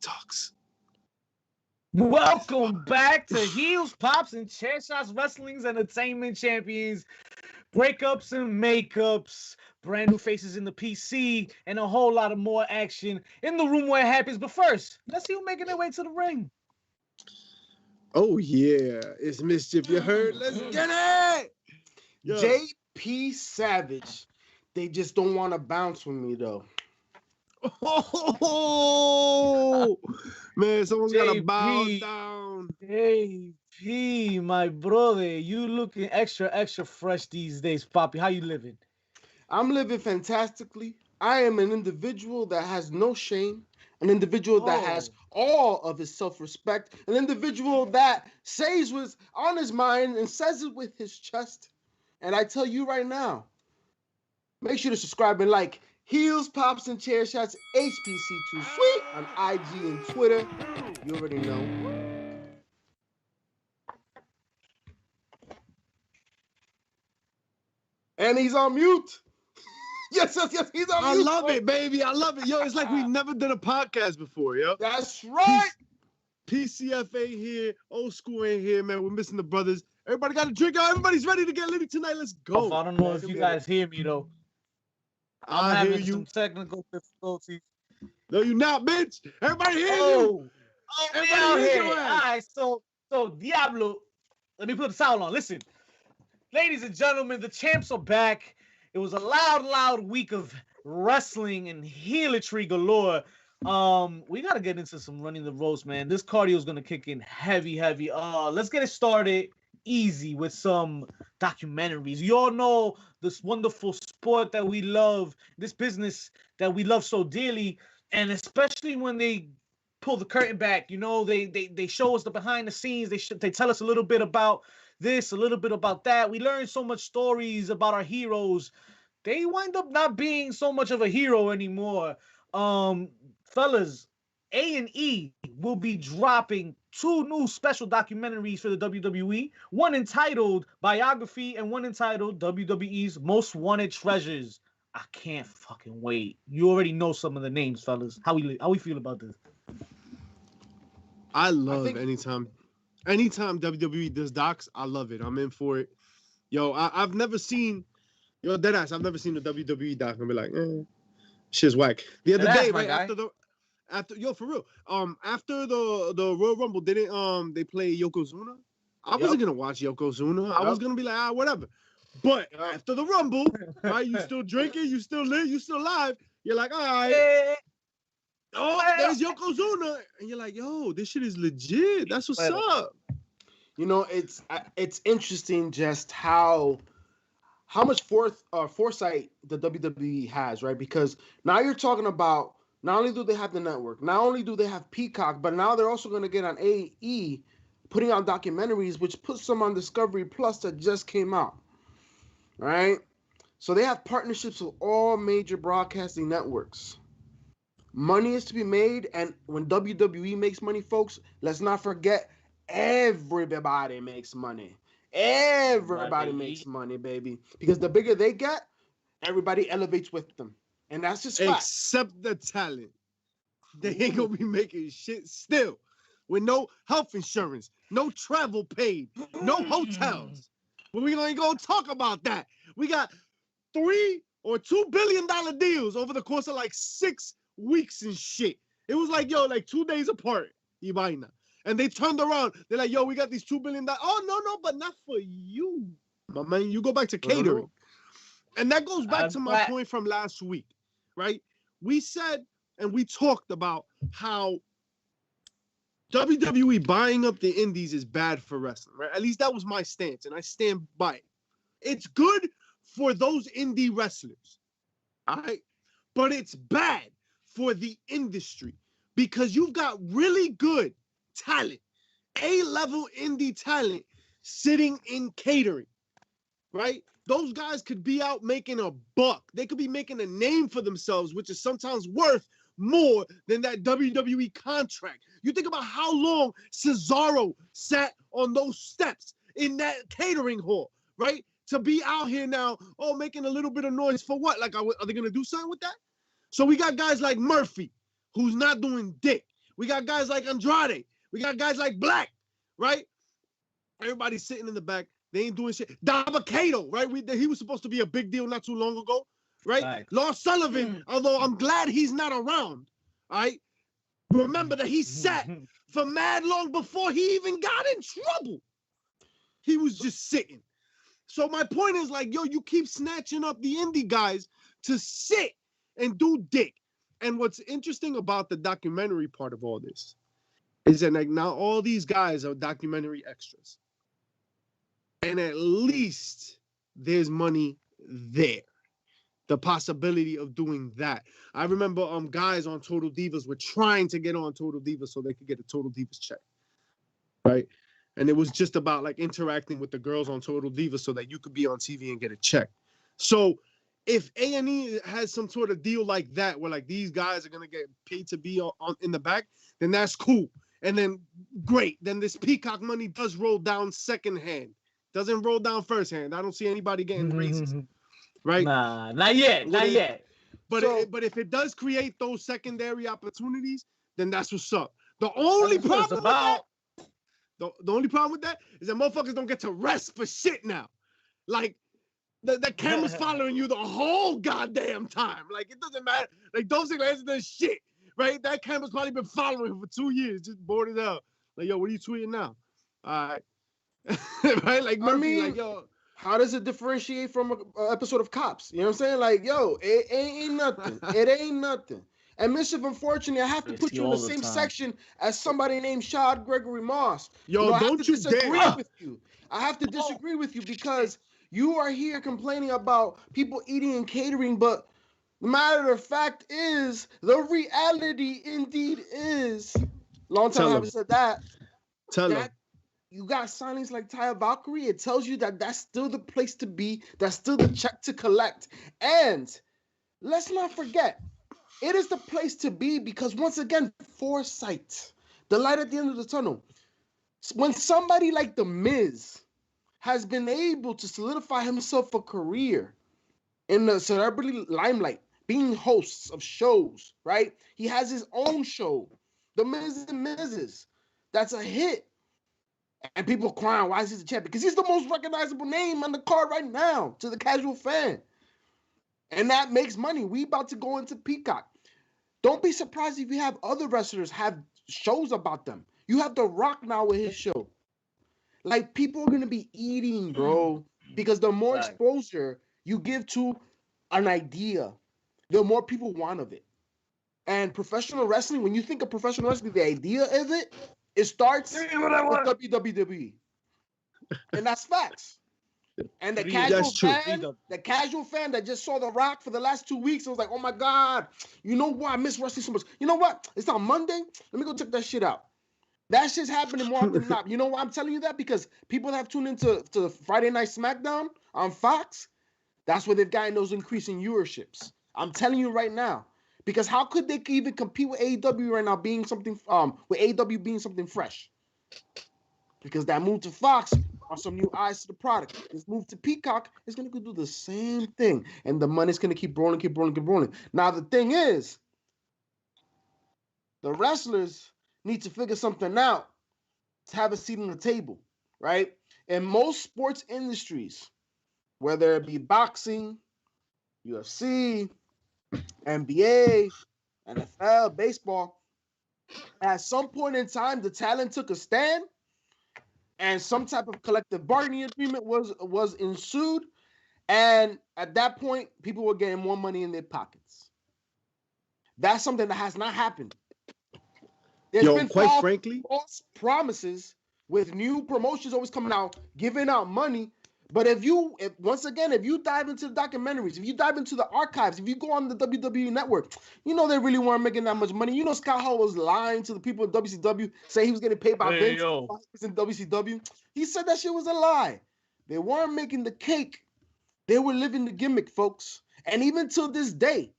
Talks. Welcome back to Heels, Pops, and Chair Shots Wrestling's Entertainment Champions. Breakups and makeups, brand new faces in the PC, and a whole lot of more action in the room where it happens. But first, let's see who's making their way to the ring. Oh, yeah. It's Mischief. You heard? Let's get it. Yo. JP Savage. They just don't want to bounce with me, though. Oh, man, someone's got to bow down. JP, my brother, you looking extra fresh these days, Poppy. How you living? I'm living fantastically. I am an individual that has no shame, an individual that has all of his self-respect, an individual that says what's on his mind and says it with his chest. And I tell you right now, make sure to subscribe and like Heels, Pops, and Chair Shots HPC2 Sweet on IG and Twitter. You already know. And he's on mute. Yes, he's on mute. I love it, baby. I love it. Yo, it's like we've never done a podcast before, yo. That's right. PCFA here, old school in here, man. We're missing the brothers. Everybody got a drink out. Everybody's ready to get litty tonight. Let's go. I don't know if you guys hear me, though. I'm having some technical difficulties. No, you not, bitch. Everybody hear you. Everybody hear you. All right, so Diablo, let me put the sound on. Listen, ladies and gentlemen, the champs are back. It was a loud week of wrestling and healetry galore. We gotta get into some running the ropes, man. This cardio is gonna kick in heavy. Let's get it started easy with some documentaries. You all know this wonderful sport that we love, this business that we love so dearly, and especially when they pull the curtain back, you know, they show us the behind the scenes. They tell us a little bit about this, a little bit about that. We learn so much stories about our heroes. They wind up not being so much of a hero anymore. Fellas, A&E will be dropping 2 new special documentaries for the WWE, one entitled Biography and one entitled WWE's Most Wanted Treasures. I can't fucking wait. You already know some of the names, fellas. How we feel about this? I love anytime WWE does docs, I love it. I'm in for it. Yo, I've never seen, deadass, I've never seen a WWE doc and be like, shit's whack. The other day, right after for real, after the Royal Rumble, didn't they play Yokozuna? I wasn't gonna watch Yokozuna. I was gonna be like, whatever. But after the Rumble, right, you still drinking, you still lit, you still alive. You're like, all right. There's Yokozuna, and you're like, yo, this shit is legit. That's what's up. You know, it's interesting just how much foresight the WWE has, right? Because now you're talking about not only do they have the network, not only do they have Peacock, but now they're also going to get on AE, putting out documentaries, which puts them on Discovery Plus that just came out, right? So they have partnerships with all major broadcasting networks. Money is to be made, and when WWE makes money, folks, let's not forget everybody makes money. Everybody makes money, baby. Because the bigger they get, everybody elevates with them. And that's just fact. Except the talent. They ain't gonna be making shit still. With no health insurance, no travel paid, no hotels. But we ain't gonna talk about that. We got $3 or $2 billion deals over the course of like 6 weeks and shit. It was like, yo, like 2 days apart. Ivaina. And they turned around. They're like, yo, we got these $2 billion. Oh, no, but not for you. My man, you go back to catering. And that goes back to my point from last week, right? We said and we talked about how WWE buying up the indies is bad for wrestling, right? At least that was my stance, and I stand by it. It's good for those indie wrestlers, all right? But it's bad for the industry because you've got really good talent, A-level indie talent sitting in catering, right? Those guys could be out making a buck. They could be making a name for themselves, which is sometimes worth more than that WWE contract. You think about how long Cesaro sat on those steps in that catering hall, right? To be out here now, making a little bit of noise for what? Like, are they going to do something with that? So we got guys like Murphy, who's not doing dick. We got guys like Andrade. We got guys like Black, right? Everybody's sitting in the back. They ain't doing shit. Dabba-Kato, right? He was supposed to be a big deal not too long ago, right? Right. Lars Sullivan, although I'm glad he's not around, all right? Remember that he sat for mad long before he even got in trouble. He was just sitting. So my point is like, yo, you keep snatching up the indie guys to sit and do dick. And what's interesting about the documentary part of all this is that like now all these guys are documentary extras. And at least there's money there. The possibility of doing that. I remember guys on Total Divas were trying to get on Total Divas so they could get a Total Divas check. Right? And it was just about like interacting with the girls on Total Divas so that you could be on TV and get a check. So if A&E has some sort of deal like that, where like these guys are gonna get paid to be on in the back, then that's cool. And then great. Then this Peacock money does roll down second hand. Doesn't roll down first hand. I don't see anybody getting raises. Right? Nah, not yet. Not yet. But but if it does create those secondary opportunities, then that's what's up. The only problem with that, the only problem with that is that motherfuckers don't get to rest for shit now. Like the camera's following you the whole goddamn time. Like it doesn't matter. Like those things hasn't done shit. Right? That camera's probably been following him for 2 years, just bored as hell. Like, yo, what are you tweeting now? All right. Right? Like Murphy, like, yo. How does it differentiate from an episode of Cops? You know what I'm saying? Like, yo, it ain't nothing. It ain't nothing. And Mischief, unfortunately, I have to put you in the same section as somebody named Shad Gregory Moss. Yo, don't you disagree with you. I have to disagree with you because you are here complaining about people eating and catering, but the matter of fact is, the reality indeed is, long time I haven't said that. Tell him. You got signings like Taya Valkyrie. It tells you that that's still the place to be. That's still the check to collect. And let's not forget, it is the place to be because, once again, foresight, the light at the end of the tunnel. When somebody like The Miz has been able to solidify himself a career in the celebrity limelight, being hosts of shows, right? He has his own show, The Miz and Mrs. That's a hit. And people crying, why is he the champ? Because he's the most recognizable name on the card right now to the casual fan. And that makes money. We about to go into Peacock. Don't be surprised if you have other wrestlers have shows about them. You have The Rock now with his show. Like, people are going to be eating, bro. Because the more exposure you give to an idea, the more people want of it. And professional wrestling, when you think of professional wrestling, the idea of it, it starts with WWE. And that's facts. And the casual fan that just saw The Rock for the last 2 weeks, it was like, oh my God, you know what? I miss wrestling so much. You know what? It's on Monday. Let me go check that shit out. That shit's happening more often than not. You know why I'm telling you that? Because people have tuned into Friday Night SmackDown on Fox. That's where they've gotten those increasing viewerships. I'm telling you right now. Because how could they even compete with AEW right now being something with AEW being something fresh? Because that move to Fox are some new eyes to the product. This move to Peacock is gonna do the same thing. And the money's gonna keep rolling. Now the thing is, the wrestlers need to figure something out to have a seat on the table, right? In most sports industries, whether it be boxing, UFC, NBA, NFL, baseball, at some point in time, the talent took a stand and some type of collective bargaining agreement was ensued. And at that point, people were getting more money in their pockets. That's something that has not happened. There's been false promises with new promotions always coming out, giving out money. But if you dive into the documentaries, if you dive into the archives, if you go on the WWE network, you know they really weren't making that much money. You know Scott Hall was lying to the people in WCW, saying he was getting paid by Vince in WCW. He said that shit was a lie. They weren't making the cake. They were living the gimmick, folks. And even till this day,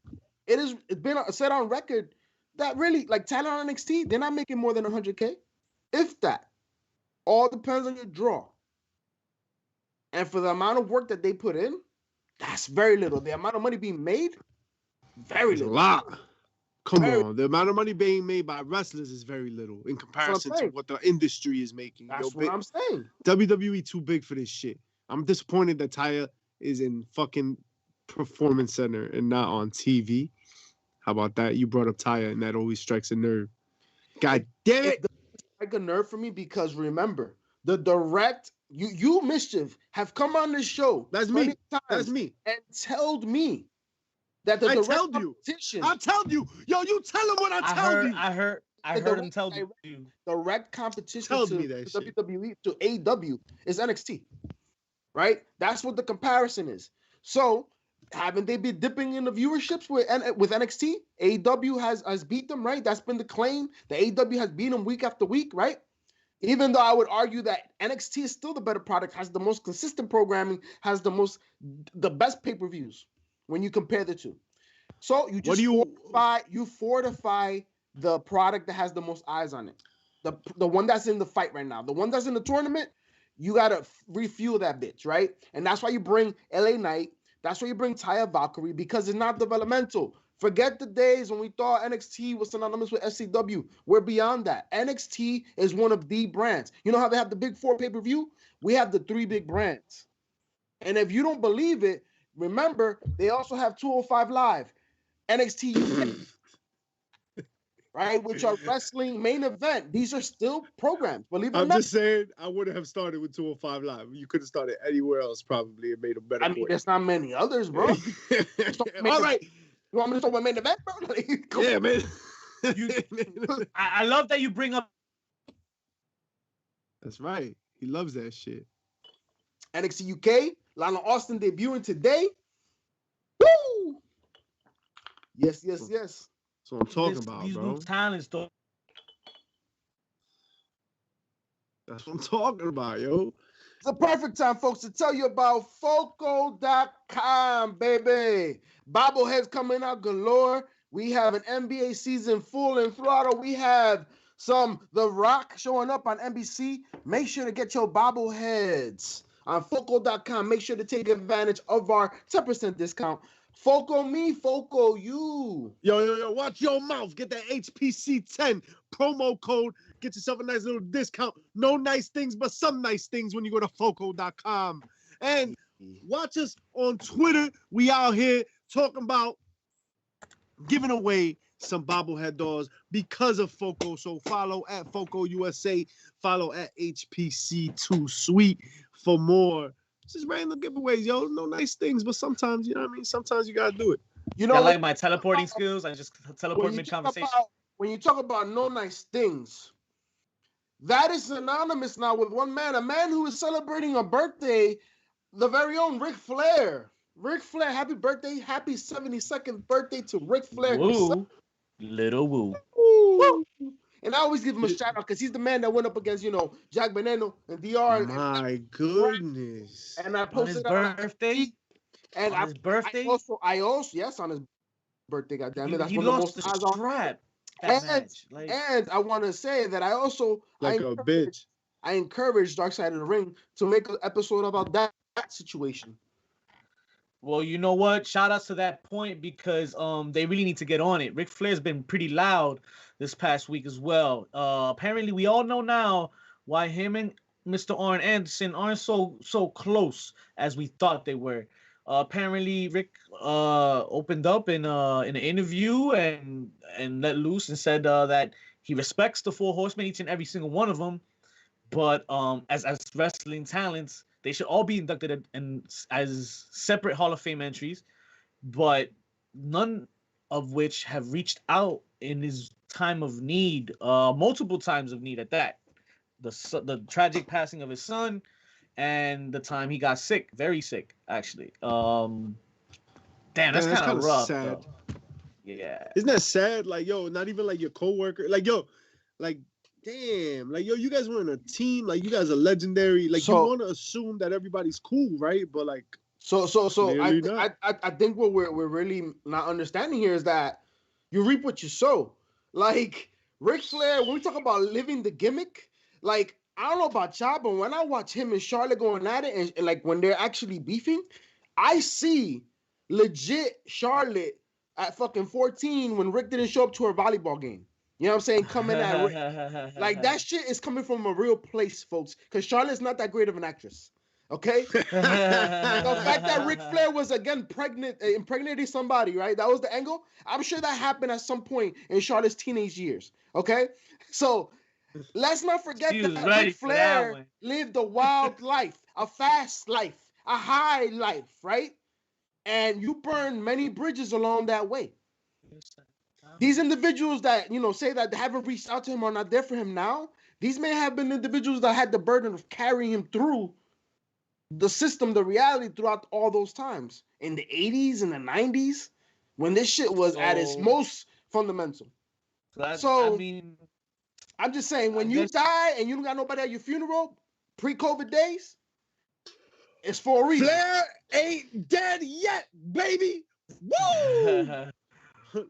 it's been said on record that really, like talent on NXT, they're not making more than 100K, if that. All depends on your draw. And for the amount of work that they put in, that's very little. The amount of money being made, very little. A lot. Come on, the amount of money being made by wrestlers is very little in comparison to what the industry is making. That's what I'm saying. WWE too big for this shit. I'm disappointed that Taya is in fucking Performance Center and not on TV. How about that? You brought up Taya, and that always strikes a nerve. God damn it! It strike a nerve for me because remember, the direct you mischief have come on this show. That's me. That's me. And told me that the direct competition. I told you. Yo, you tell him what I told you. I heard him tell you. Direct competition to WWE to AEW is NXT. Right? That's what the comparison is. So, haven't they been dipping in the viewerships with NXT? AEW has beat them, right? That's been the claim. The AEW has beat them week after week, right? Even though I would argue that NXT is still the better product, has the most consistent programming, has the best pay-per-views when you compare the two. So you just fortify the product that has the most eyes on it. The one that's in the fight right now. The one that's in the tournament, you gotta refuel that bitch, right? And that's why you bring LA Knight. That's why you bring Taya Valkyrie, because it's not developmental. Forget the days when we thought NXT was synonymous with SCW. We're beyond that. NXT is one of the brands. You know how they have the big 4 pay-per-view? We have the 3 big brands. And if you don't believe it, remember, they also have 205 Live, NXT UK, right? Which are wrestling main event. These are still programs. Believe it or not. I'm just saying, I wouldn't have started with 205 Live. You could have started anywhere else probably and made a better point. There's not many others, bro. All right. You want me to talk about main event, bro? Yeah, man. I love that you bring up. That's right. He loves that shit. NXT UK, Lana Austin debuting today. Woo! Yes. That's what I'm talking about, these bro. New talents, though. That's what I'm talking about, yo. It's a perfect time, folks, to tell you about Foco.com, baby. Bobbleheads coming out galore. We have an NBA season full in Florida. We have The Rock showing up on NBC. Make sure to get your bobbleheads on Foco.com. Make sure to take advantage of our 10% discount. Foco me, Foco you. Yo, watch your mouth. Get that HPC10 promo code. Get yourself a nice little discount. No nice things, but some nice things when you go to Foco.com. And watch us on Twitter. We out here talking about giving away some bobblehead dolls because of Foco. So follow at Foco USA. Follow at HPC2 Sweet for more. Just random giveaways, yo. No nice things, but sometimes, you know what I mean? Sometimes you gotta do it. You know, I like my teleporting skills. I just teleport mid-conversation. When you talk about no nice things, that is synonymous now with one man, a man who is celebrating a birthday, the very own Ric Flair. Ric Flair, happy birthday. Happy 72nd birthday to Ric Flair. Woo. Little woo. Woo. And I always give him a shout out because he's the man that went up against, Jack Veneno and DR. My goodness. And I posted on his birthday. And on his birthday. I also, yes, on his birthday. Goddammit, that's he one of the lost most the eyes on. strap. And I want to say that I also a bitch. I encourage Dark Side of the Ring to make an episode about that situation. Well, you know what? Shout outs to that point because they really need to get on it. Ric Flair's been pretty loud this past week as well. Apparently, we all know now why him and Mr. Arn Anderson aren't so close as we thought they were. Apparently, Rick opened up in an interview and let loose and said that he respects the 4 Horsemen, each and every single one of them, but as wrestling talents, they should all be inducted as separate Hall of Fame entries, but none of which have reached out in his time of need, multiple times of need at that. The tragic passing of his son, and the time he got sick, very sick, actually. Damn, that's kind of rough. Sad. Though. Yeah. Isn't that sad? Like, yo, not even like your coworker. Like, yo, like, damn. Like, yo, you guys were in a team. Like, you guys are legendary. Like, you want to assume that everybody's cool, right? But like, so I think what we're really not understanding here is that you reap what you sow. Like Ric Flair, when we talk about living the gimmick, like, I don't know about y'all, but when I watch him and Charlotte going at it, and like when they're actually beefing, I see legit Charlotte at fucking 14 when Rick didn't show up to her volleyball game. You know what I'm saying? Coming at Rick. Like, that shit is coming from a real place, folks. Because Charlotte's not that great of an actress. Okay? The fact that Ric Flair was again impregnating somebody, right? That was the angle. I'm sure that happened at some point in Charlotte's teenage years. Okay? So let's not forget that Ric Flair lived a wild life, a fast life, a high life, right? And you burn many bridges along that way. These individuals that, you know, say that they haven't reached out to him or not there for him now, these may have been individuals that had the burden of carrying him through the system, the reality throughout all those times. In the 80s and the 90s, when this shit was at its most fundamental. So, I mean, I'm just saying, when you die and you don't got nobody at your funeral, pre-COVID days, it's for a reason. Flair ain't dead yet, baby. Woo!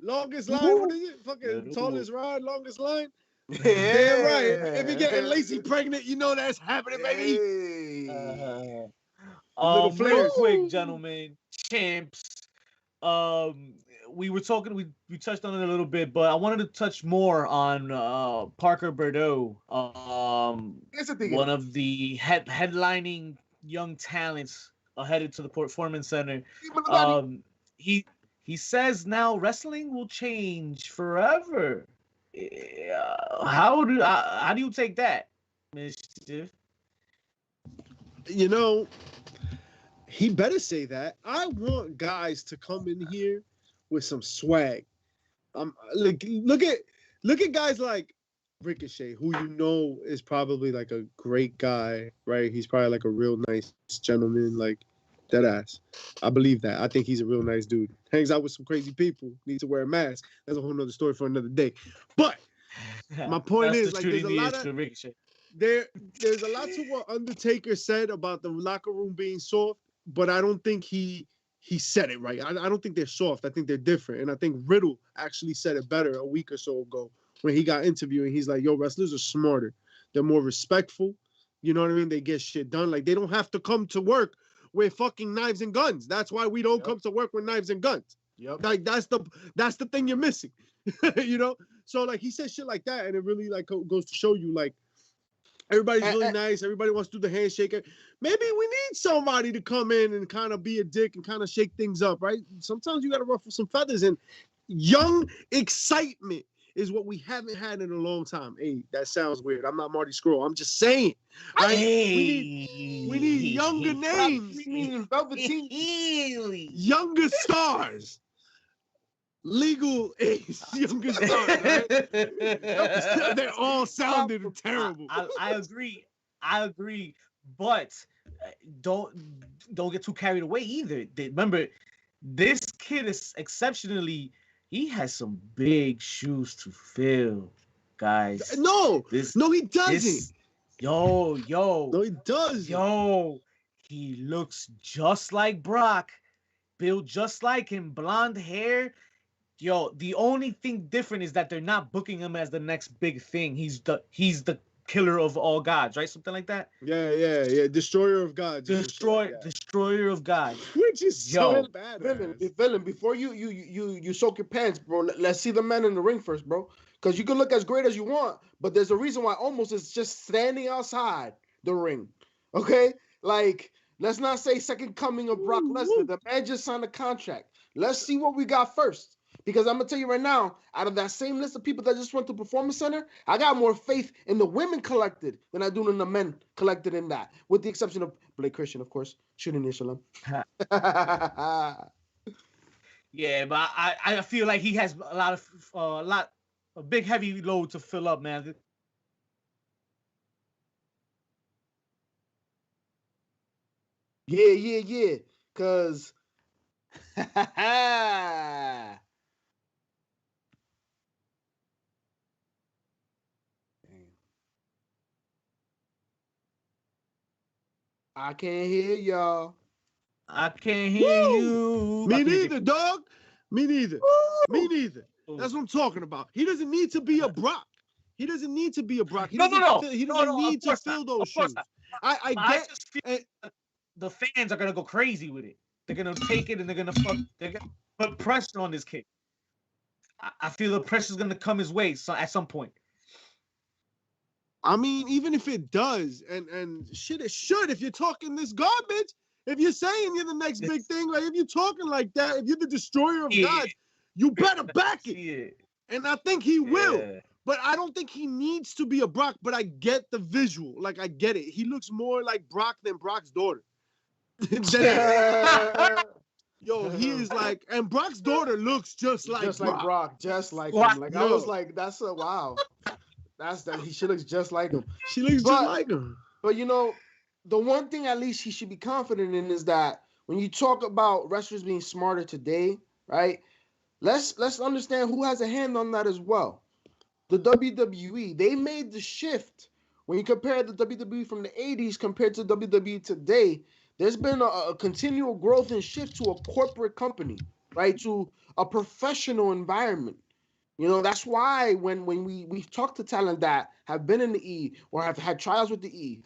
Longest line, what is it? Fucking tallest ride, longest line. Yeah, damn right. If you're getting Lacey pregnant, you know that's happening, baby. Real quick, gentlemen, champs. We were talking. We touched on it a little bit, but I wanted to touch more on Parker Bordeaux. One of the headlining young talents headed to the Performance Center. He says now wrestling will change forever. How do you take that, Mischief? You know, he better say that. I want guys to come in here with some swag. Look at guys like Ricochet, who you know is probably like a great guy, right? He's probably like a real nice gentleman, like dead ass. I believe that. I think he's a real nice dude. Hangs out with some crazy people. Needs to wear a mask. That's a whole nother story for another day. But my point is, like, there's a lot of there's a lot to what Undertaker said about the locker room being soft, but I don't think he said it right. I don't think they're soft. I think they're different. And I think Riddle actually said it better a week or so ago when he got interviewed, and he's like, yo, wrestlers are smarter. They're more respectful. You know what I mean? They get shit done. Like, they don't have to come to work with fucking knives and guns. That's why we don't come to work with knives and guns. Yep. Like, that's the thing you're missing. You know? So, like, he says shit like that, and it really, like, goes to show you, like, everybody's really nice. Everybody wants to do the handshake. Maybe we need somebody to come in and kind of be a dick and kind of shake things up, right? Sometimes you got to ruffle some feathers, and young excitement is what we haven't had in a long time. Hey, that sounds weird. I'm not Marty Scurll. I'm just saying. Right? We need younger names. We need Velveteen. Younger stars. Legal age, younger stars, right? They all sounded terrible. I agree. But don't get too carried away either. Remember, this kid is exceptionally. He has some big shoes to fill, guys. No, he doesn't. No, he doesn't. He looks just like Brock, built just like him, blonde hair. The only thing different is that they're not booking him as the next big thing. He's the killer of all gods, right? Something like that. Yeah. Destroyer of gods. Destroyer of gods. Which is so bad. Villain, before you soak your pants, bro. Let's see the man in the ring first, bro. Because you can look as great as you want, but there's a reason why Omos is just standing outside the ring. Okay? Like, let's not say second coming of Brock Lesnar. The man just signed a contract. Let's see what we got first. Because I'm going to tell you right now, out of that same list of people that just went to Performance Center, I got more faith in the women collected than I do in the men collected in that. With the exception of Blake Christian, of course. Shooting near Shalom. Yeah, but I feel like he has a big heavy load to fill up, man. Yeah. Because... I can't hear y'all. I can't hear you. Me neither, dog. Me neither. That's what I'm talking about. He doesn't need to be a Brock. He doesn't need to fill those shoes. I just feel the fans are gonna go crazy with it. They're gonna take it and they're gonna put pressure on this kid. I feel the pressure's gonna come his way at some point. I mean, even if it does, and shit, it should. If you're talking this garbage, if you're saying you're the next big thing, like if you're talking like that, if you're the destroyer of gods, you better back it. And I think he will. But I don't think he needs to be a Brock. But I get the visual. Like, I get it. He looks more like Brock than Brock's daughter. Yo, he is like, and Brock's daughter looks just like Brock. Just like him. Like, I was like, that's a wow. She looks just like him. She looks just like him. But you know, the one thing at least he should be confident in is that when you talk about wrestlers being smarter today, right? Let's understand who has a hand on that as well. The WWE, they made the shift. When you compare the WWE from the 80s compared to WWE today, there's been a continual growth and shift to a corporate company, right? To a professional environment. You know, that's why when we've talked to talent that have been in the E or have had trials with the E,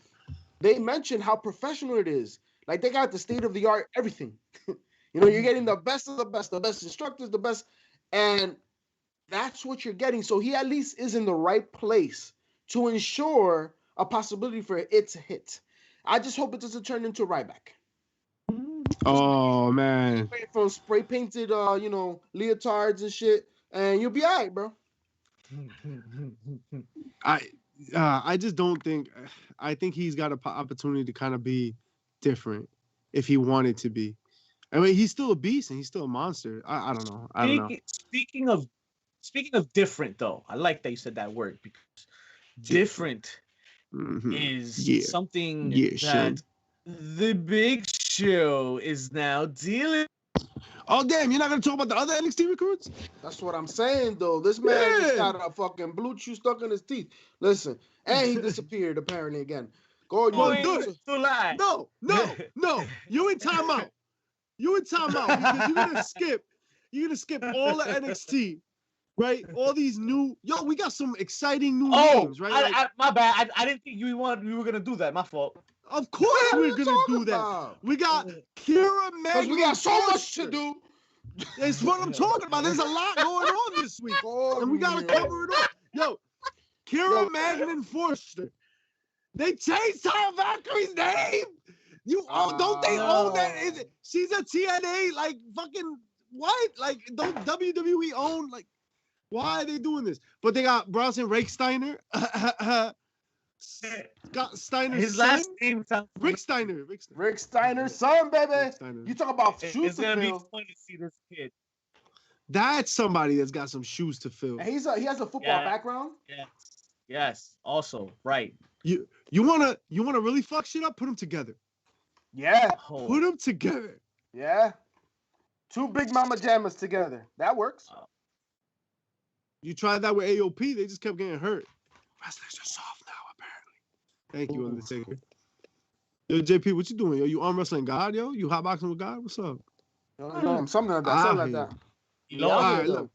they mention how professional it is. Like, they got the state-of-the-art everything. You know, you're getting the best of the best instructors, the best, and that's what you're getting. So he at least is in the right place to ensure a possibility for it to hit. I just hope it doesn't turn into Ryback. Oh, man. From spray-painted, leotards and shit. And you'll be all right, bro. I just don't think. I think he's got an opportunity to kind of be different if he wanted to be. I mean, he's still a beast and he's still a monster. I don't know. Speaking of different, though, I like that you said that word, because different is something that the Big Show is now dealing. Oh, damn, you're not going to talk about the other NXT recruits? That's what I'm saying, though. This man just got a fucking blue chew stuck in his teeth. Listen, and he disappeared, apparently, again. No. You in timeout. Because you're going to skip all the NXT, right? All these new... Yo, we got some exciting new names, right? My bad. I didn't think you were going to do that. My fault. Of course we're going to do that. We got Kira, Meg, because we got so much to do. That's what I'm talking about. There's a lot going on this week. And we got to cover it all. Yo, Kira, Magnan, and Forster. They changed Tyler Valkyrie's name. Don't they own that? She's a TNA, like, fucking, what? Like, don't WWE own, like, why are they doing this? But they got Bronson Reichsteiner. Scott Steiner's his last name sounds Rick Steiner. Rick Steiner's son, baby. You talk about shoes to fill. It's gonna be fun to see this kid. That's somebody that's got some shoes to fill. And he has a football background. Yes. Also, right. You wanna really fuck shit up? Put them together. Yeah. Put them together. Yeah. Two big mama jammers together. That works. You tried that with AOP. They just kept getting hurt. Wrestlers are soft now, apparently. Thank you, Undertaker. Yo, JP, what you doing? Yo, you arm wrestling God, yo? You hotboxing with God? What's up? Something like that. Look.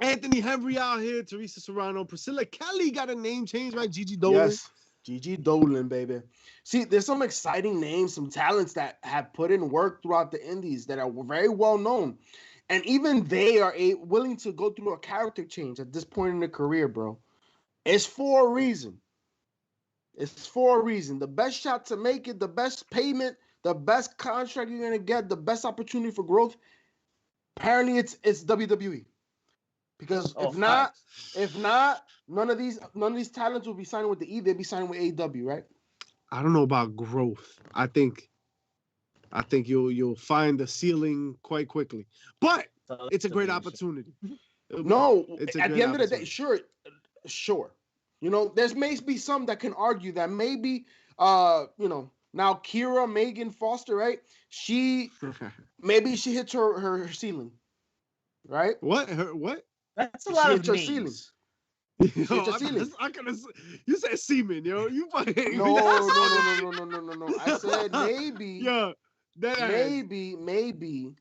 Anthony Henry out here, Teresa Serrano, Priscilla Kelly got a name change, right? Gigi Dolan. Yes, Gigi Dolan, baby. See, there's some exciting names, some talents that have put in work throughout the indies that are very well known. And even they are willing to go through a character change at this point in their career, bro. It's for a reason. The best shot to make it, the best payment, the best contract you're gonna get, the best opportunity for growth. Apparently, it's WWE. Because if not, none of these talents will be signing with the E. They'll be signing with AEW, right? I don't know about growth. I think you'll find the ceiling quite quickly. But it's a great opportunity. No, at the end of the day, sure. You know, there may be some that can argue that maybe, now Kira, Megan Foster, right? Maybe she hits her ceiling, right? What? What? That's a lot of names. You said semen, yo. You fucking no. I said maybe. Yeah. Maybe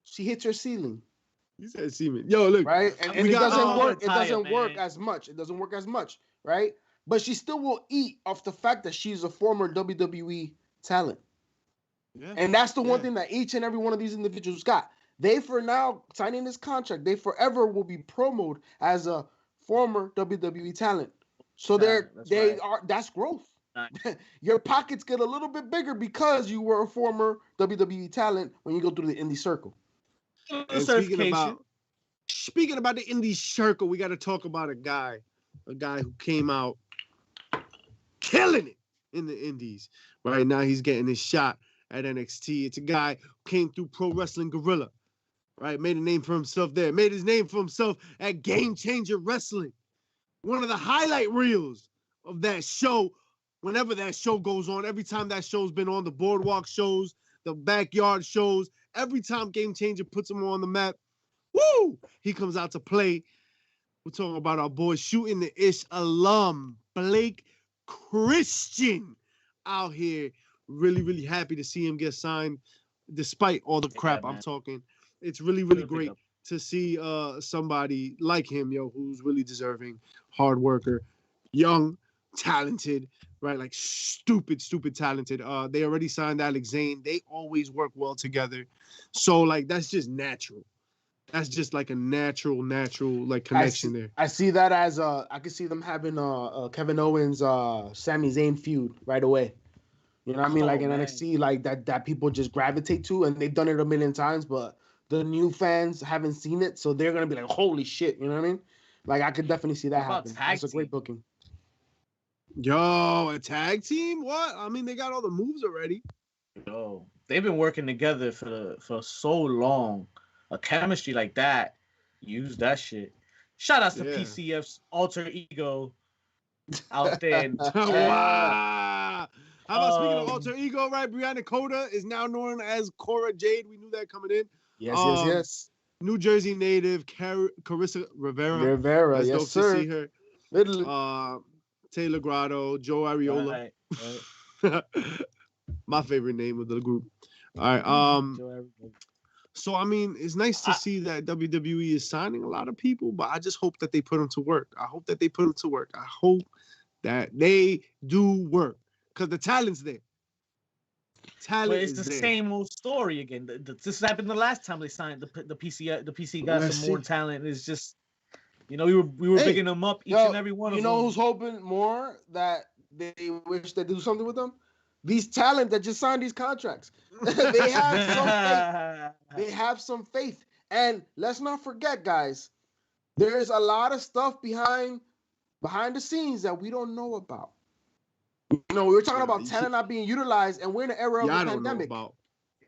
she hits her ceiling. You said semen. Yo, look. Right? And it doesn't work. It doesn't work as much. It doesn't work as much, right? But she still will eat off the fact that she's a former WWE talent. Yeah. And that's the one thing that each and every one of these individuals got. They for now signing this contract, they forever will be promoted as a former WWE talent. So that's growth. Nice. Your pockets get a little bit bigger because you were a former WWE talent when you go through the indie circle. And speaking about the indie circle, we got to talk about a guy who came out killing it in the indies. Right now, he's getting his shot at NXT. It's a guy who came through Pro Wrestling Guerrilla, right? Made a name for himself there. Made his name for himself at Game Changer Wrestling. One of the highlight reels of that show, whenever that show goes on, every time that show's been on, the boardwalk shows, the backyard shows, every time Game Changer puts him on the map, woo, he comes out to play. We're talking about our boy Shooting the Ish alum, Blake Christian, out here. Really, really happy to see him get signed, despite all the crap I'm talking. It's really, really great to see somebody like him, who's really deserving, hard worker, young, talented, right? Like stupid talented. They already signed Alex Zane. They always work well together. So like that's just natural. That's just like a natural like connection there. I see that as I can see them having Kevin Owens Sami Zayn feud right away. You know what I mean? Like in NXT, like that people just gravitate to, and they've done it a million times, but the new fans haven't seen it, so they're gonna be like, "Holy shit!" You know what I mean? Like I could definitely see that happen. That's a great booking. Yo, a tag team? What? I mean, they got all the moves already. Yo, they've been working together for so long. A chemistry like that, use that shit. Shout out to PCF's alter ego out there. Wow. How about speaking of alter ego, right? Brianna Coda is now known as Cora Jade. We knew that coming in. Yes. New Jersey native Carissa Rivera. That's dope to see her. Taylor Grotto, Joe Ariola. Right. My favorite name of the group. All right. So I mean, it's nice to see that WWE is signing a lot of people, but I just hope that they put them to work. I hope that they do work because the talent's there. But it's the same old story again. This happened the last time they signed the PC. The PC got some more talent. It's just, we were picking them up each and every one of them. You know who's hoping more that they wish they do something with them? These talent that just signed these contracts. They have some faith. They have some faith. And let's not forget, guys, there's a lot of stuff behind the scenes that we don't know about. We were talking about talent not being utilized, and we're in the era of a pandemic.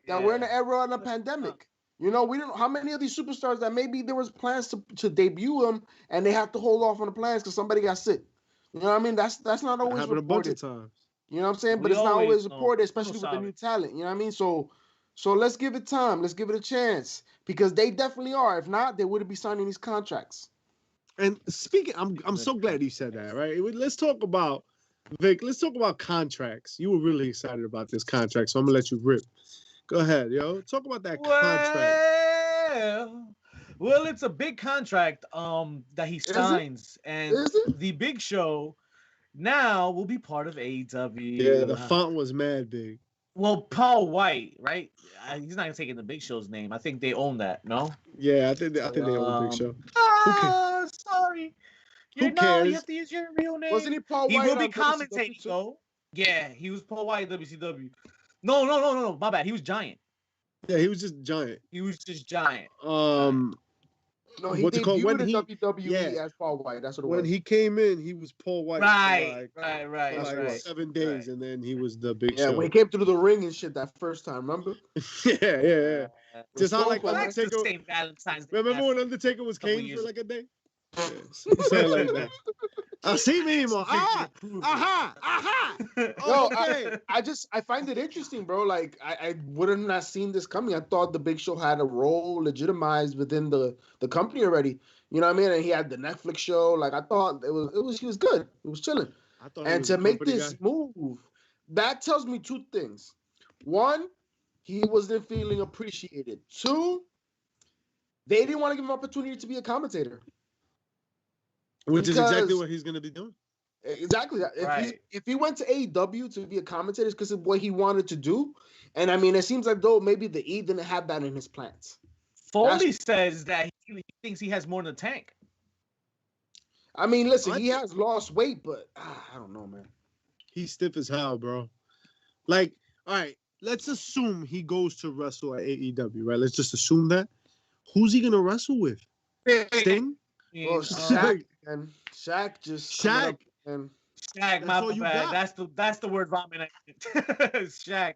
We're in the era of a pandemic. We don't. How many of these superstars that maybe there was plans to debut them, and they have to hold off on the plans because somebody got sick. You know what I mean? That's not always reported. A bunch of times. You know what I'm saying? But it's not always reported, especially with the new talent. You know what I mean? So let's give it time. Let's give it a chance because they definitely are. If not, they wouldn't be signing these contracts. And speaking, I'm so glad you said that. Right? Let's talk about Vic. Let's talk about contracts. You were really excited about this contract, so I'm gonna let you rip. Go ahead, yo. Talk about that contract. Well, it's a big contract that he signs, and the Big Show now will be part of AEW. Yeah, the font was mad big. Well, Paul White, right? He's not taking the Big Show's name. I think they own that. No. Yeah, I think they own Big Show. Sorry. Who cares? You have to use your real name. Wasn't he Paul White? He will be commentating though. Yeah, he was Paul White at WCW. No. My bad. He was Giant. Yeah, he was just Giant. No, he debuted in WWE as Paul White. That's what it was. When he came in, he was Paul White. Right. 7 days, and then he was the Big Show. Yeah, when he came through the ring and shit that first time, remember? Yeah. Just how like Undertaker. Remember when Undertaker was Kane for like a day? Yeah, something like that. I see me anymore. Okay. I find it interesting, bro. Like I would have not seen this coming. I thought the Big Show had a role legitimized within the company already. You know what I mean? And he had the Netflix show. Like I thought he was good. He was chilling. And to make this move, that tells me two things. One, he wasn't feeling appreciated. Two, they didn't want to give him an opportunity to be a commentator. Which is exactly what he's going to be doing. Exactly. If he went to AEW to be a commentator, it's because of what he wanted to do. And I mean, it seems like though maybe the E didn't have that in his plans. Foley says that he thinks he has more than Tank. I mean, listen, he has lost weight, but I don't know, man. He's stiff as hell, bro. Like, all right, let's assume he goes to wrestle at AEW, right? Let's just assume that. Who's he gonna wrestle with? Sting? Well, Shaq and Shaq just Shaq and Shaq, my bad. That's the word vomit. Shaq.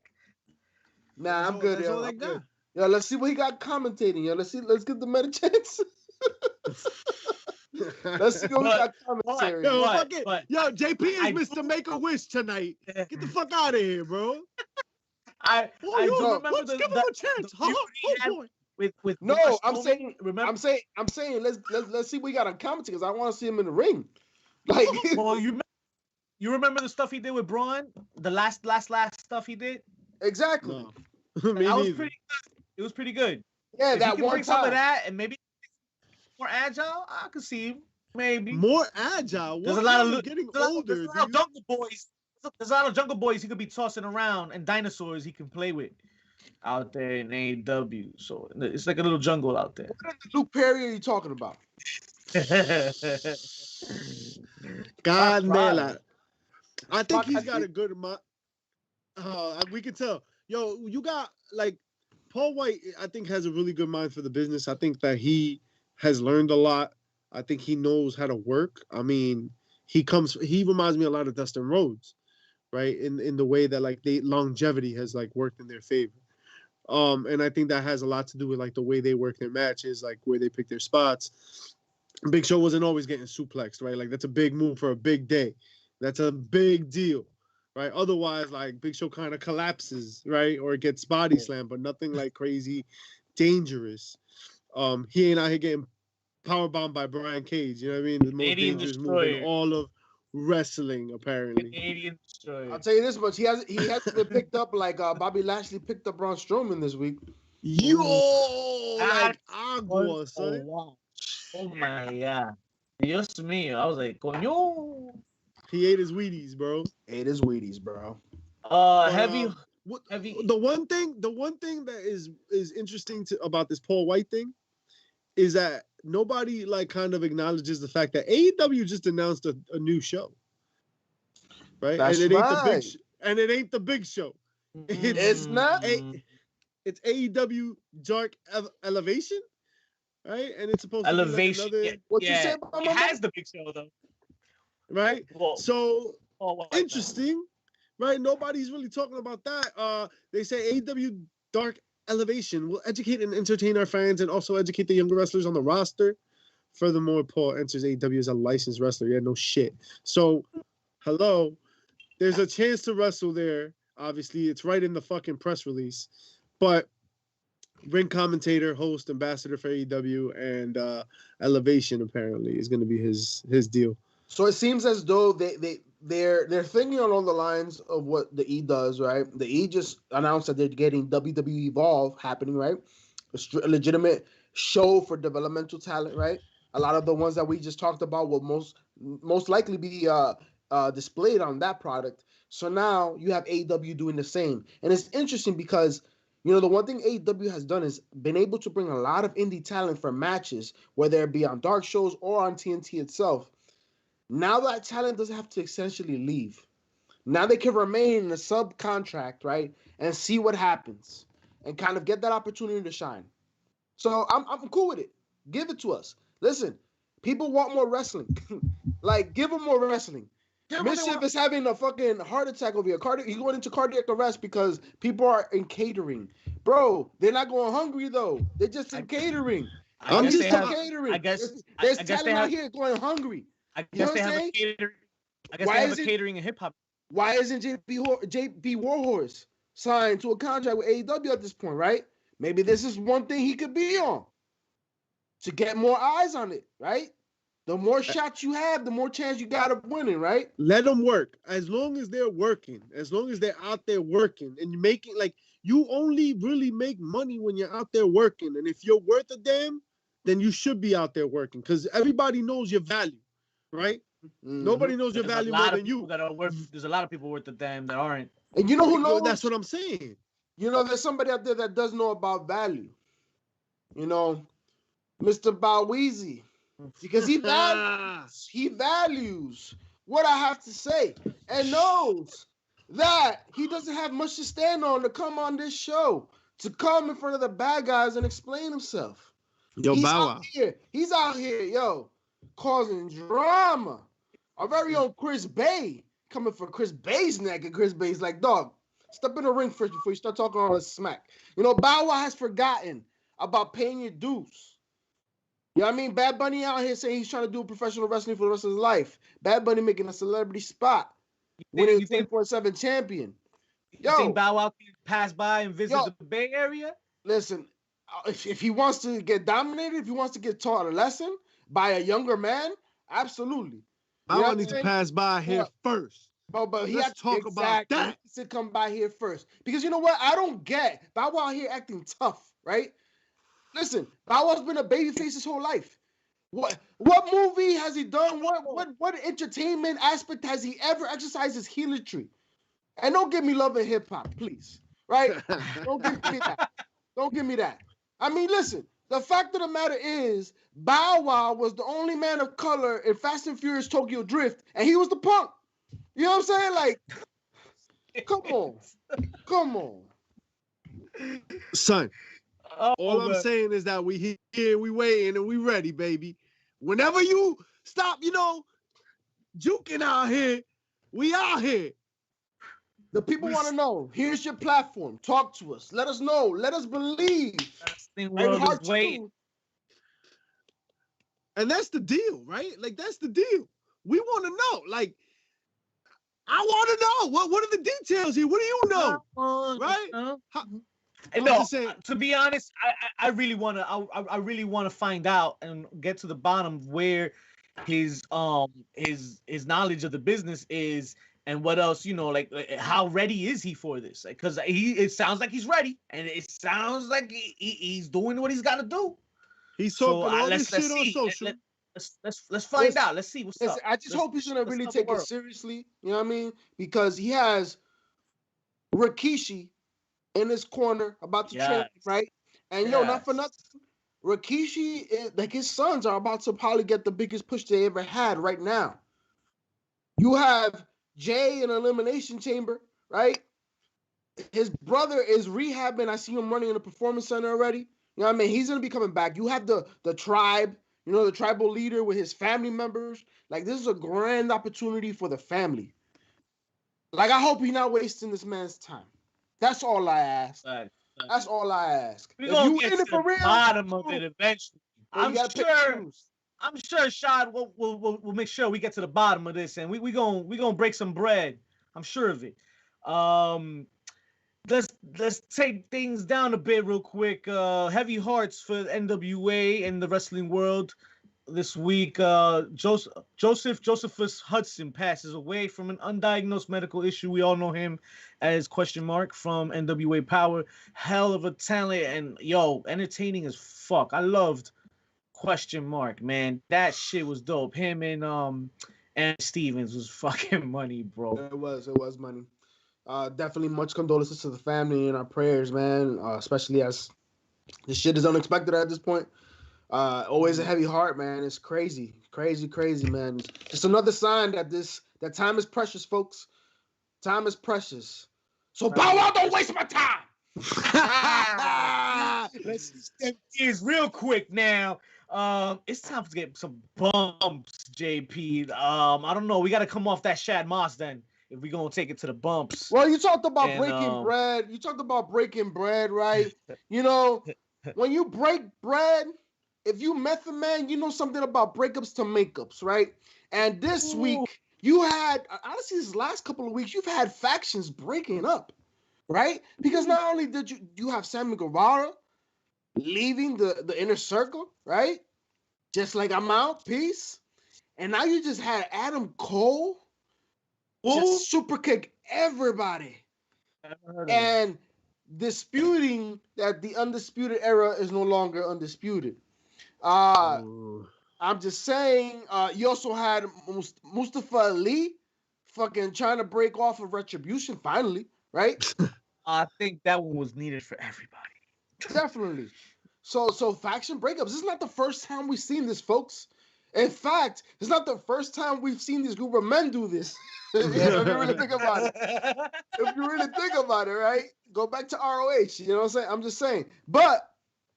Nah, I'm good. Yo, I'm good. Yo, let's see what he got commentating. Yo, let's give the man a chance. Let's see what we got commentary. Yo, JP is Mr. Make-A-Wish tonight. Get the fuck out of here, bro. I do remember let's give him a chance. I'm saying let's see what we got on commentary because I want to see him in the ring. Like, well, you remember the stuff he did with Braun? The last stuff he did? Exactly. No. That was pretty good. It was pretty good. Yeah, if that he one bring some of that and maybe more agile, I could see him. Maybe more agile. There's a lot of getting older. There's a lot of jungle boys. There's a lot of jungle boys he could be tossing around and dinosaurs he can play with out there in AEW. So it's like a little jungle out there. What Luke Perry are you talking about? God damn. I think he's got a good amount. We can tell. Yo, you got like Paul White. I think has a really good mind for the business. I think that he has learned a lot. I think he knows how to work. I mean, he reminds me a lot of Dustin Rhodes, right? In the way that like longevity has like worked in their favor. And I think that has a lot to do with like the way they work their matches, like where they pick their spots. Big Show wasn't always getting suplexed, right? Like that's a big move for a big day. That's a big deal, right? Otherwise, like Big Show kind of collapses, right? Or gets body slammed, but nothing like crazy dangerous. He ain't out here getting powerbombed by Brian Cage. You know what I mean? The most dangerous move in all of wrestling, apparently. Canadian Destroyer. I'll tell you this much: he hasn't been picked up like Bobby Lashley picked up Braun Strowman this week. Yo, like agua, son. Oh my god! Just me, I was like, coño. He ate his Wheaties, bro. Heavy. The one thing that is interesting about this Paul White thing is that nobody like kind of acknowledges the fact that AEW just announced a new show, right? That's and it right. ain't the big show. It's not. It's AEW Dark Elevation, right? And it's supposed Elevation. to be like another. What you say about it has the big show though, right? Whoa. So interesting, right? Nobody's really talking about that. They say AEW Dark Elevation will educate and entertain our fans and also educate the younger wrestlers on the roster. Furthermore, Paul enters AEW as a licensed wrestler. Yeah, no shit. So, hello, there's a chance to wrestle there. Obviously, it's right in the fucking press release. But ring commentator, host, ambassador for AEW, and Elevation apparently is going to be his deal. So it seems as though they're thinking along the lines of what the E does, right? The E just announced that they're getting WWE Evolve happening, right? A legitimate show for developmental talent, right? A lot of the ones that we just talked about will most likely be displayed on that product. So now you have AEW doing the same. And it's interesting because, you know, the one thing AEW has done is been able to bring a lot of indie talent for matches, whether it be on dark shows or on TNT itself. Now that talent doesn't have to essentially leave. Now they can remain in a subcontract, right? And see what happens and kind of get that opportunity to shine. So I'm cool with it. Give it to us. Listen, people want more wrestling. Like, give them more wrestling. Yeah, Mischief is having a fucking heart attack over here. He's going into cardiac arrest because people are in catering. Bro, they're not going hungry, though. They're just in catering. I'm just in catering. I guess there's talent out here going hungry. I guess they have a catering. I guess they have a catering in hip hop. Why isn't JP Warhorse signed to a contract with AEW at this point, right? Maybe this is one thing he could be on to get more eyes on it, right? The more shots you have, the more chance you got of winning, right? Let them work. As long as they're working, as long as they're out there working and you're making, like, you only really make money when you're out there working. And if you're worth a damn, then you should be out there working because everybody knows your value. Right? Mm-hmm. Nobody knows your value more than you. There's a lot of people worth the damn that aren't. And you know who knows? That's what I'm saying. You know, there's somebody out there that does know about value. you know, Mr. Boweezy, because he values what I have to say and knows that he doesn't have much to stand on to come on this show, to come in front of the bad guys and explain himself. Yo, He's out here, yo, causing drama. Our very own Chris Bay coming for Chris Bay's neck, and Chris Bay's like, dog, step in the ring first before you start talking all this smack. You know, Bow Wow has forgotten about paying your dues. You know what I mean? Bad Bunny out here saying he's trying to do professional wrestling for the rest of his life. Bad Bunny making a celebrity spot. Winning 24/7 champion. You think Bow Wow can pass by and visit the Bay Area? Listen, if he wants to get dominated, if he wants to get taught a lesson by a younger man, absolutely. Bow Wow needs to pass by here first. But he has to talk about that. He needs to come by here first. Because you know what? I don't get Bow Wow here acting tough, right? Listen, Bow Wow's been a babyface his whole life. What movie has he done? What entertainment aspect has he ever exercised his healertry? And don't give me Love and Hip Hop, please. Right? Don't give me that. Don't give me that. I mean, listen, the fact of the matter is, Bow Wow was the only man of color in Fast and Furious Tokyo Drift, and he was the punk. You know what I'm saying? Like, come on. Come on. Son, all I'm saying is that we here, we waiting, and we ready, baby. Whenever you stop, you know, juking out here, we out here. The people want to know. Here's your platform. Talk to us. Let us know. Let us believe. And that's the deal, right? Like, that's the deal. We want to know. Like, I want to know. What are the details here? What do you know? Right? No, to be honest, I really want to find out and get to the bottom of where his knowledge of the business is, and what else, you know, like how ready is he for this? Because it sounds like he's ready, and it sounds like he's doing what he's got to do. He's talking all this shit on social. Let's find out. Let's see what's up. I just hope he's gonna really take it seriously. You know what I mean? Because he has Rikishi in his corner about to train, right? And not for nothing, Rikishi, like his sons are about to probably get the biggest push they ever had right now. You have Jay in Elimination Chamber, right? His brother is rehabbing. I see him running in the performance center already. You know what I mean? He's gonna be coming back. You have the tribe, you know, the tribal leader with his family members. Like, this is a grand opportunity for the family. Like, I hope he's not wasting this man's time. That's all I ask. That's all I ask. We're gonna get to the bottom of it eventually. I'm sure Shad will make sure we get to the bottom of this, and we gonna break some bread. I'm sure of it. Let's take things down a bit real quick. Heavy hearts for NWA and the wrestling world this week. Josephus Hudson passes away from an undiagnosed medical issue. We all know him as question mark from NWA Power. Hell of a talent, and entertaining as fuck. I loved question mark, man. That shit was dope. Him and Stevens was fucking money, bro. It was money. Definitely much condolences to the family and our prayers, man. Especially as this shit is unexpected at this point. Always a heavy heart, man. It's crazy, man. It's just another sign that that time is precious, folks. Time is precious. So Bow Wow, don't waste my time. Let's step gears real quick now. It's time to get some bumps, JP. I don't know. We got to come off that Shad Moss then, if we're going to take it to the bumps. Well, you talked about breaking bread. You talked about breaking bread, right? You know, when you break bread, if you Method Man, you know something about breakups to makeups, right? And this week, you had, honestly, this last couple of weeks, you've had factions breaking up, right? Because not only did you have Sammy Guevara leaving the inner circle, right? Just like, I'm out, peace. And now you just had Adam Cole just super kick everybody. And disputing that the Undisputed Era is no longer undisputed. I'm just saying, you also had Mustafa Ali fucking trying to break off of Retribution finally, right? I think that one was needed for everybody. Definitely. So faction breakups. This is not the first time we've seen this, folks. In fact, it's not the first time we've seen this group of men do this. If you really think about it. If you really think about it, right? Go back to ROH. You know what I'm saying? I'm just saying. But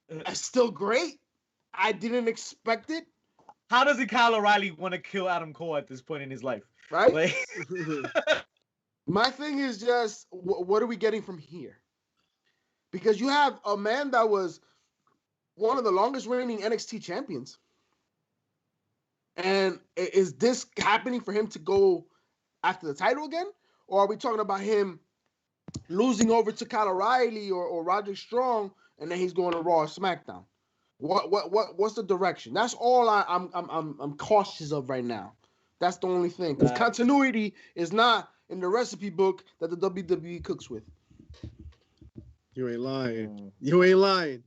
it's still great. I didn't expect it. How does Kyle O'Reilly want to kill Adam Cole at this point in his life? Right? Like, my thing is just, what are we getting from here? Because you have a man that was one of the longest reigning NXT champions. And is this happening for him to go after the title again? Or are we talking about him losing over to Kyle O'Reilly or Roderick Strong, and then he's going to Raw or SmackDown? What's the direction? That's all I'm cautious of right now. That's the only thing. Because continuity is not in the recipe book that the WWE cooks with. You ain't lying. You ain't lying.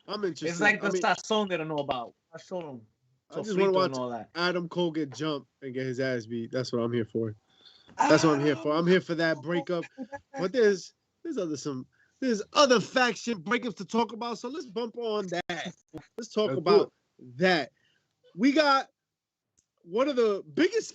I'm interested. It's like the sazon they don't know about. I just want to watch Adam Cole get jumped and get his ass beat. That's what I'm here for. That's what I'm here for. I'm here for that breakup. But there's other faction breakups to talk about. So let's bump on that. Let's talk about that. We got one of the biggest